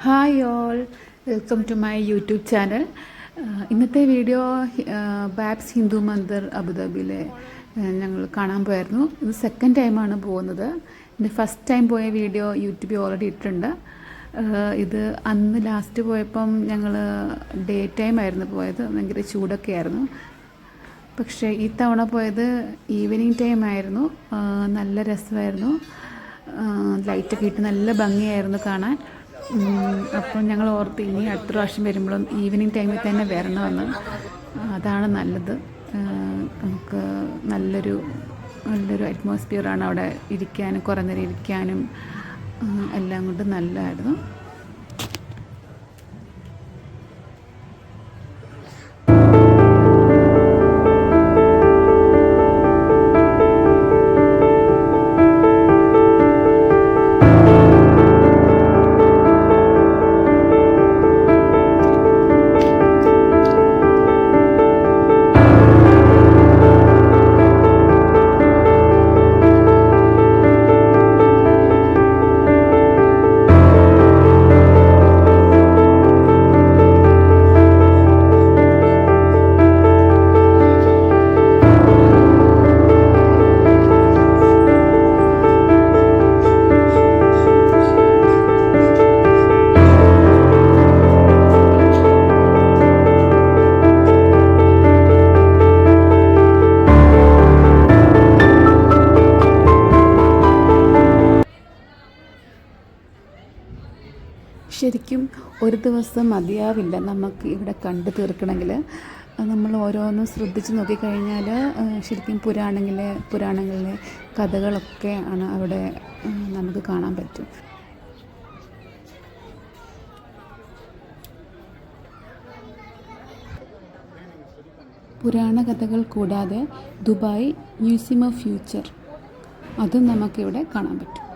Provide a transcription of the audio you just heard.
Hi all, welcome to my YouTube channel. ഇന്നത്തെ video BAPS Hindu Mandir അബുദാബിയിലെ ഞങ്ങൾ കാണാൻ പോയായിരുന്നു. ഇത് സെക്കൻഡ് ടൈമാണ് പോകുന്നത്. എൻ്റെ ഫസ്റ്റ് ടൈം പോയ വീഡിയോ യൂട്യൂബിൽ ഓൾറെഡി ഇട്ടിട്ടുണ്ട്. ഇത് അന്ന് ലാസ്റ്റ് പോയപ്പം ഞങ്ങൾ ഡേ ടൈം ആയിരുന്നു പോയത്. ഭയങ്കര ചൂടൊക്കെ ആയിരുന്നു. പക്ഷേ ഈ തവണ പോയത് ഈവനിങ് ടൈം ആയിരുന്നു. നല്ല രസമായിരുന്നു. ലൈറ്റൊക്കെ ഇട്ട് നല്ല ഭംഗിയായിരുന്നു കാണാൻ. അപ്പം ഞങ്ങൾ ഓർത്ത് ഇനി അടുത്ത പ്രാവശ്യം വരുമ്പോഴും ഈവനിങ് ടൈമിൽ തന്നെ വരണമെന്ന്. അതാണ് നല്ലത്. നമുക്ക് നല്ലൊരു അറ്റ്മോസ്ഫിയറാണ് അവിടെ ഇരിക്കാനും കുറേ നേരം ഇരിക്കാനും എല്ലാം കൊണ്ട് നല്ലതായിരുന്നു. ശരിക്കും ഒരു ദിവസം മതിയാവില്ല നമുക്ക് ഇവിടെ കണ്ടു തീർക്കണമെങ്കിൽ. നമ്മൾ ഓരോന്നും ശ്രദ്ധിച്ച് നോക്കിക്കഴിഞ്ഞാൽ ശരിക്കും പുരാണങ്ങളിലെ കഥകളൊക്കെ ആണ് അവിടെ നമുക്ക് കാണാൻ പറ്റും. പുരാണ കഥകൾ കൂടാതെ ദുബായ് മ്യൂസിയം ഓഫ് ഫ്യൂച്ചർ അതും നമുക്കിവിടെ കാണാൻ പറ്റും.